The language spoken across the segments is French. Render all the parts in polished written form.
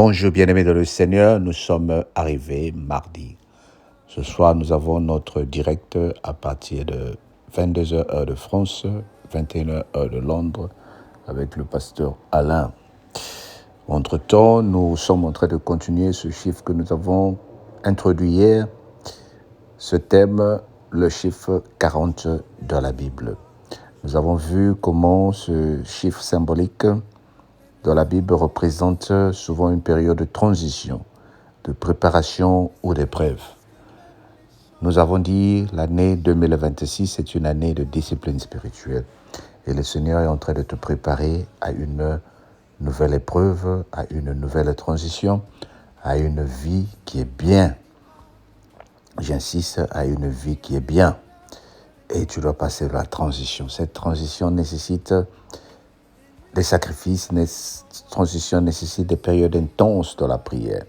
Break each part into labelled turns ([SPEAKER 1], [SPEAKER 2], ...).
[SPEAKER 1] Bonjour bien-aimés dans le Seigneur, nous sommes arrivés mardi. Ce soir, nous avons notre direct à partir de 22h heure de France, 21h heure de Londres, avec le pasteur Alain. Entre-temps, nous sommes en train de continuer ce chiffre que nous avons introduit hier, ce thème, le chiffre 40 dans la Bible. Nous avons vu comment ce chiffre symbolique dans la Bible représente souvent une période de transition, de préparation ou d'épreuve. Nous avons dit l'année 2026 est une année de discipline spirituelle et le Seigneur est en train de te préparer à une nouvelle épreuve, à une nouvelle transition, à une vie qui est bien. J'insiste, à une vie qui est bien. Et tu dois passer la transition. Cette transition nécessite des sacrifices, cette transition nécessite des périodes intenses de la prière.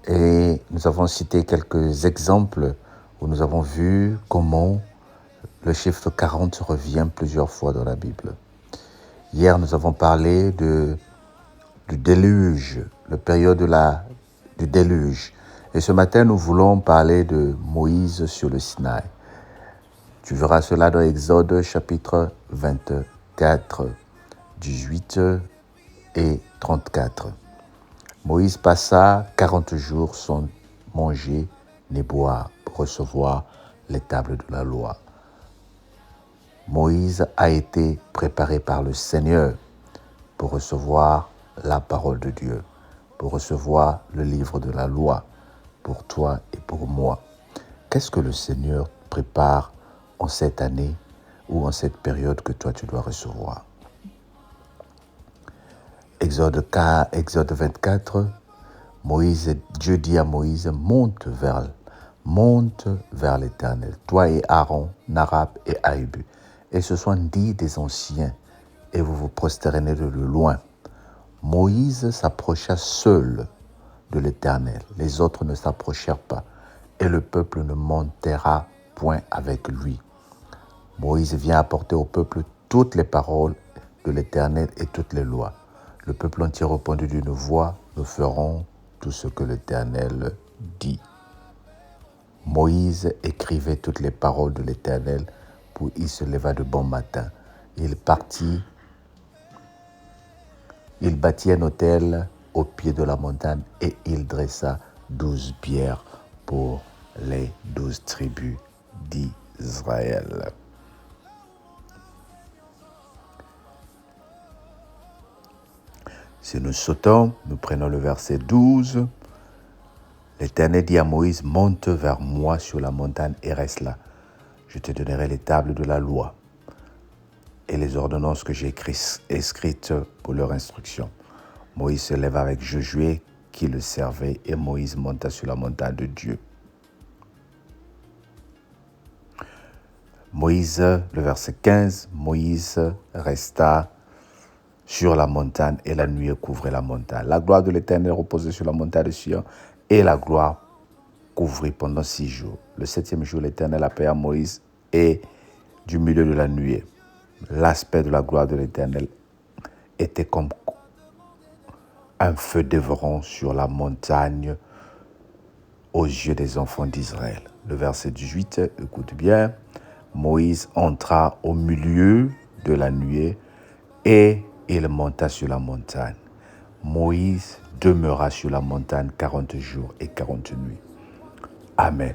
[SPEAKER 1] Et nous avons cité quelques exemples où nous avons vu comment le chiffre 40 revient plusieurs fois dans la Bible. Hier, nous avons parlé du déluge, la période du déluge. Et ce matin, nous voulons parler de Moïse sur le Sinaï. Tu verras cela dans Exode chapitre 24, 18 et 34. Moïse passa 40 jours sans manger ni boire pour recevoir les tables de la loi. Moïse a été préparé par le Seigneur pour recevoir la parole de Dieu, pour recevoir le livre de la loi, pour toi et pour moi. Qu'est-ce que le Seigneur prépare en cette année ou en cette période que toi tu dois recevoir? Exode 24, Dieu dit à Moïse, monte vers l'Éternel, toi et Aaron, Narab et Aïb, et ce sont 10 des anciens, et vous vous prosternez de loin. Moïse s'approcha seul de l'Éternel, les autres ne s'approchèrent pas, et le peuple ne montera point avec lui. Moïse vient apporter au peuple toutes les paroles de l'Éternel et toutes les lois. Le peuple entier répondit d'une voix, nous ferons tout ce que l'Éternel dit. Moïse écrivait toutes les paroles de l'Éternel, puis il se leva de bon matin. Il partit, il bâtit un autel au pied de la montagne et il dressa 12 pierres pour les 12 tribus d'Israël. Si nous sautons, nous prenons le verset 12. L'Éternel dit à Moïse, monte vers moi sur la montagne et reste là. Je te donnerai les tables de la loi et les ordonnances que j'ai écrites pour leur instruction. Moïse se leva avec Josué qui le servait et Moïse monta sur la montagne de Dieu. Moïse, le verset 15, Moïse resta sur la montagne et la nuit couvrait la montagne. La gloire de l'Éternel reposait sur la montagne de Sion et la gloire couvrit pendant 6 jours. Le 7e jour, l'Éternel appela Moïse et du milieu de la nuée. L'aspect de la gloire de l'Éternel était comme un feu dévorant sur la montagne aux yeux des enfants d'Israël. Le verset 18, écoute bien, Moïse entra au milieu de la nuée et il monta sur la montagne. Moïse demeura sur la montagne 40 jours et 40 nuits. Amen.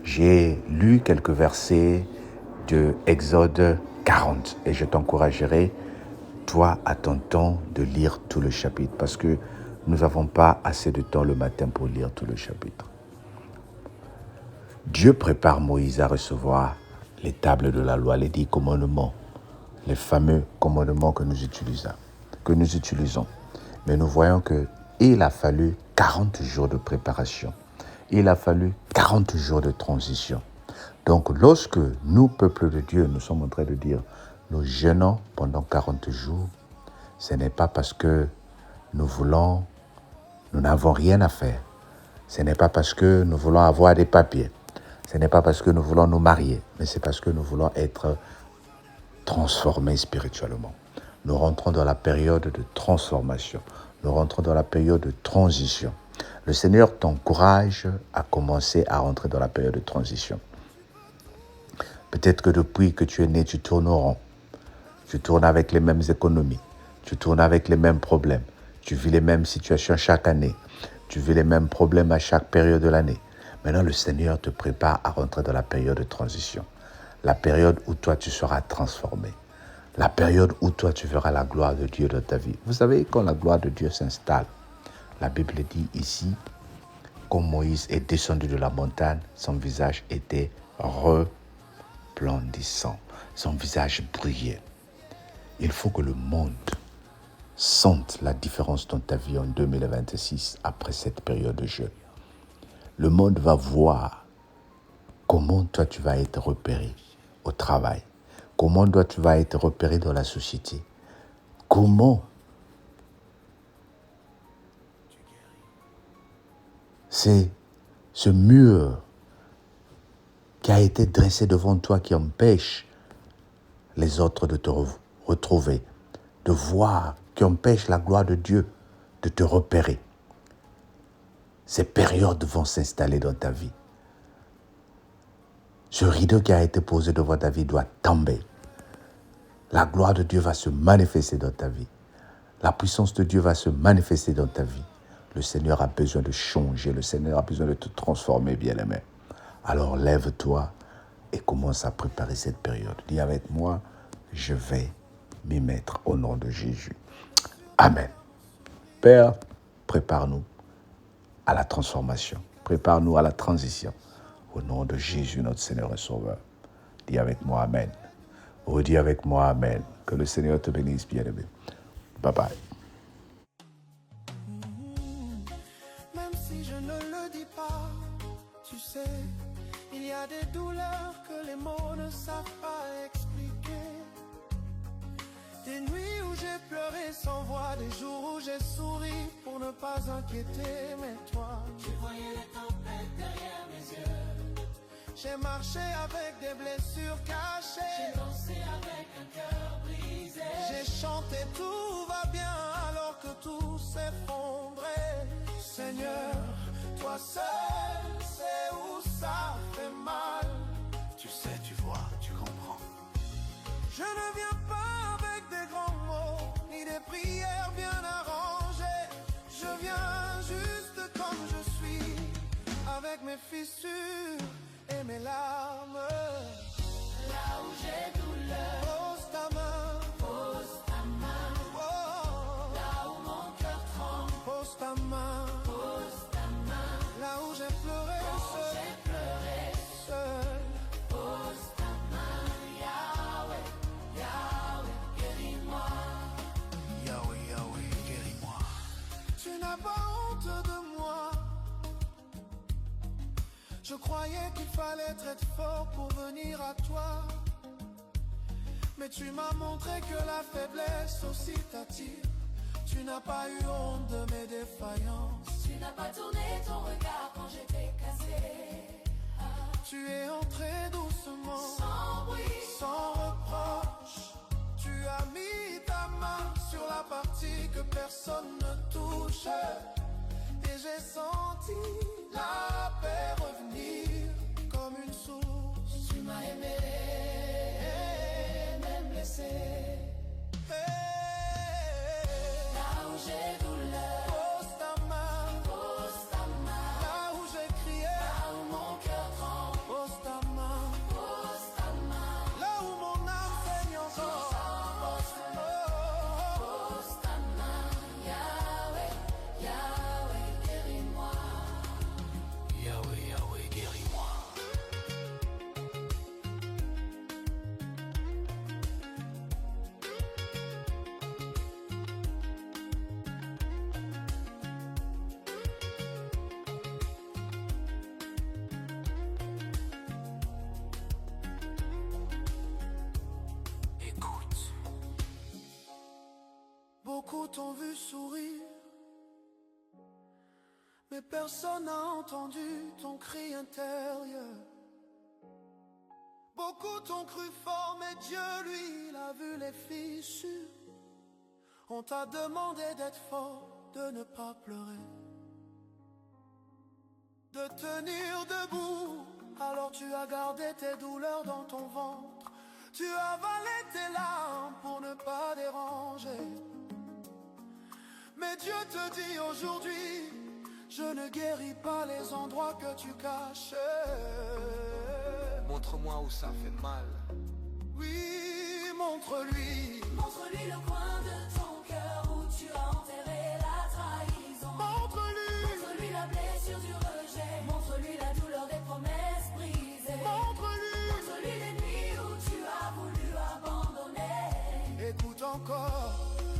[SPEAKER 1] J'ai lu quelques versets de Exode 40 et je t'encouragerai, toi, à ton temps, de lire tout le chapitre parce que nous n'avons pas assez de temps le matin pour lire tout le chapitre. Dieu prépare Moïse à recevoir les tables de la loi, les 10 commandements, les fameux commandements que nous utilisons. Mais nous voyons qu'il a fallu 40 jours de préparation. Il a fallu 40 jours de transition. Donc, lorsque nous, peuple de Dieu, nous sommes en train de dire, nous jeûnons pendant 40 jours, ce n'est pas parce que nous n'avons rien à faire. Ce n'est pas parce que nous voulons avoir des papiers. Ce n'est pas parce que nous voulons nous marier, mais c'est parce que nous voulons être transformés spirituellement. Nous rentrons dans la période de transformation. Nous rentrons dans la période de transition. Le Seigneur t'encourage à commencer à rentrer dans la période de transition. Peut-être que depuis que tu es né, tu tournes au rond. Tu tournes avec les mêmes économies. Tu tournes avec les mêmes problèmes. Tu vis les mêmes situations chaque année. Tu vis les mêmes problèmes à chaque période de l'année. Maintenant, le Seigneur te prépare à rentrer dans la période de transition. La période où toi, tu seras transformé. La période où toi, tu verras la gloire de Dieu dans ta vie. Vous savez, quand la gloire de Dieu s'installe, la Bible dit ici, quand Moïse est descendu de la montagne, son visage était resplendissant. Son visage brillait. Il faut que le monde sente la différence dans ta vie en 2026 après cette période de jeûne. Le monde va voir comment toi tu vas être repéré au travail, comment toi tu vas être repéré dans la société, comment c'est ce mur qui a été dressé devant toi qui empêche les autres de te retrouver, de voir, qui empêche la gloire de Dieu de te repérer. Ces périodes vont s'installer dans ta vie. Ce rideau qui a été posé devant ta vie doit tomber. La gloire de Dieu va se manifester dans ta vie. La puissance de Dieu va se manifester dans ta vie. Le Seigneur a besoin de changer. Le Seigneur a besoin de te transformer, bien-aimé. Alors lève-toi et commence à préparer cette période. Dis avec moi, je vais m'y mettre au nom de Jésus. Amen. Père, prépare-nous à la transformation. Prépare-nous à la transition. Au nom de Jésus, notre Seigneur et Sauveur. Dis avec moi, Amen. Redis avec moi, Amen. Que le Seigneur te bénisse, bien-aimé. Bye bye.
[SPEAKER 2] Même si je ne le dis pas, tu sais, il y a des douleurs que les mots ne savent pas expliquer. Des nuits où j'ai pleuré sans voix, des jours où j'ai souri pour ne pas inquiéter. Mais toi, tu voyais les tempêtes derrière mes yeux. J'ai marché avec des blessures cachées. J'ai dansé avec un cœur brisé. J'ai chanté tout va bien alors que tout s'effondrait. Seigneur, toi seul sais où ça fait mal. Tu sais, tu vois, tu comprends. Je ne viens pas avec des grands mots, ni des prières bien arrangées. Je viens juste comme je suis, avec mes fissures et mes larmes. Là où j'ai douleur, pose ta main, pose ta main. Oh. Là où mon cœur tremble, pose ta main, pose ta main. Là où j'ai pleuré seul, j'ai pleuré seul, pose ta main. Yahweh, Yahweh, guéris-moi. Yahweh, Yahweh, guéris-moi. Tu n'as pas honte de moi. Je croyais qu'il fallait être fort pour venir à toi. Mais tu m'as montré que la faiblesse aussi t'attire. Tu n'as pas eu honte de mes défaillances.
[SPEAKER 3] Tu n'as pas tourné ton regard quand j'étais cassé.
[SPEAKER 2] Tu es entré doucement,
[SPEAKER 3] Sans bruit,
[SPEAKER 2] sans reproche. Tu as mis ta main sur la partie que personne ne touche. Et j'ai senti la paix revenir comme une source.
[SPEAKER 3] tu m'as aimé, même blessé. Là où j'ai douleur,
[SPEAKER 2] Pose ta main,
[SPEAKER 3] pose ta main.
[SPEAKER 2] là où j'ai crié.
[SPEAKER 3] Là où mon cœur tremble,
[SPEAKER 2] Pose ta main,
[SPEAKER 3] pose ta main.
[SPEAKER 2] là où mon âme saigne encore. Oh,
[SPEAKER 3] Pose ta main. Yahweh, Yahweh, guéris-moi.
[SPEAKER 2] Yahweh, Yahweh, guéris-moi. Écoute. Beaucoup t'ont vu sourire, mais personne n'a entendu ton cri intérieur. Beaucoup t'ont cru fort, mais Dieu, lui, il a vu les fissures. On t'a demandé d'être fort, de ne pas pleurer, de tenir debout. Alors tu as gardé tes douleurs dans ton ventre, tu as avalé tes larmes pour ne pas déranger. Mais Dieu te dit aujourd'hui, je ne guéris pas les endroits que tu caches.
[SPEAKER 4] Montre-moi où ça fait mal.
[SPEAKER 2] Oui, montre-lui.
[SPEAKER 3] Montre-lui le coin de ton cœur où tu as enterré la trahison.
[SPEAKER 2] Montre-lui.
[SPEAKER 3] Montre-lui la blessure du rejet. Montre-lui la douleur des promesses brisées.
[SPEAKER 2] Montre-lui.
[SPEAKER 3] Montre-lui les nuits où tu as voulu abandonner.
[SPEAKER 2] Écoute encore,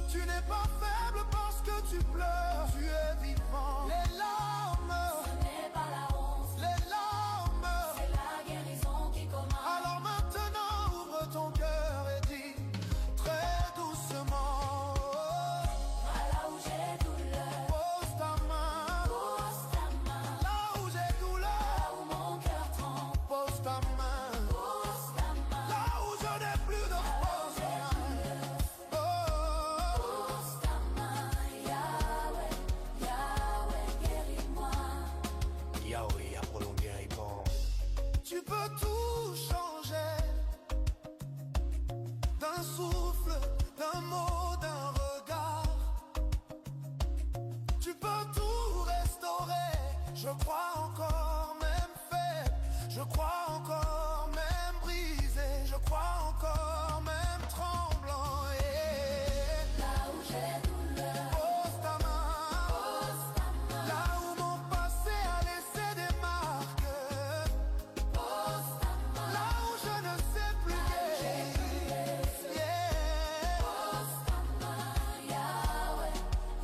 [SPEAKER 2] tu n'es pas faible parce que tu pleures. Tu es vivant. Les larmes,
[SPEAKER 3] Ce n'est pas la honte,
[SPEAKER 2] les larmes,
[SPEAKER 3] c'est la guérison qui commence.
[SPEAKER 2] alors maintenant ouvre ton cœur et dis très doucement,
[SPEAKER 3] Là où j'ai douleur,
[SPEAKER 2] pose ta main.
[SPEAKER 3] pose ta main.
[SPEAKER 2] Là où j'ai
[SPEAKER 3] Là
[SPEAKER 2] douleur,
[SPEAKER 3] où mon cœur tremble,
[SPEAKER 2] pose ta main.
[SPEAKER 3] pose ta main.
[SPEAKER 2] Là où je n'ai plus de force, oh,
[SPEAKER 3] Pose ta main, Yahweh, Yahweh, guéris-moi.
[SPEAKER 4] Yahweh a prolongé répond.
[SPEAKER 2] tu peux tout changer. D'un souffle, d'un mot, d'un regard. Tu peux tout restaurer. Je crois encore même faible. Je crois encore même brisé. Je crois encore même tremblant.
[SPEAKER 3] Là où j'ai douleur,
[SPEAKER 2] Pose ta main.
[SPEAKER 3] pose ta main.
[SPEAKER 2] Là où mon passé a laissé des marques.
[SPEAKER 3] Pose ta main.
[SPEAKER 2] Là où je ne sais plus guérir. Yeah.
[SPEAKER 3] Pose ta main, Yahweh,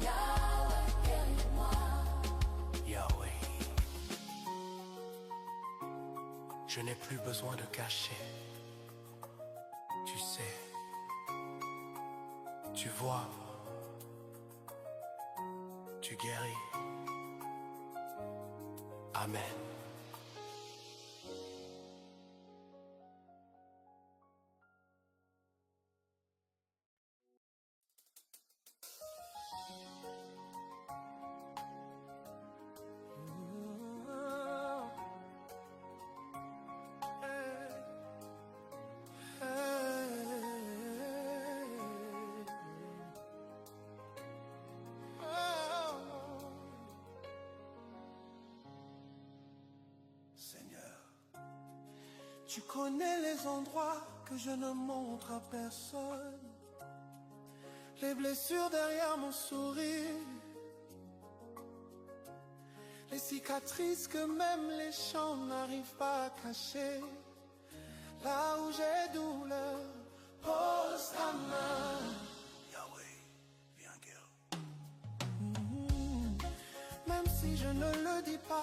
[SPEAKER 3] Yahweh, guéris-moi.
[SPEAKER 4] Yahweh. Je n'ai plus besoin de cacher. Tu sais. Tu vois. Tu guéris. Amen.
[SPEAKER 2] Seigneur, tu connais les endroits que je ne montre à personne, les blessures derrière mon sourire, les cicatrices que même les chants n'arrivent pas à cacher. Là où j'ai douleur, pose ta main.
[SPEAKER 4] Yahweh, viens guérir.
[SPEAKER 2] Même si je ne le dis pas.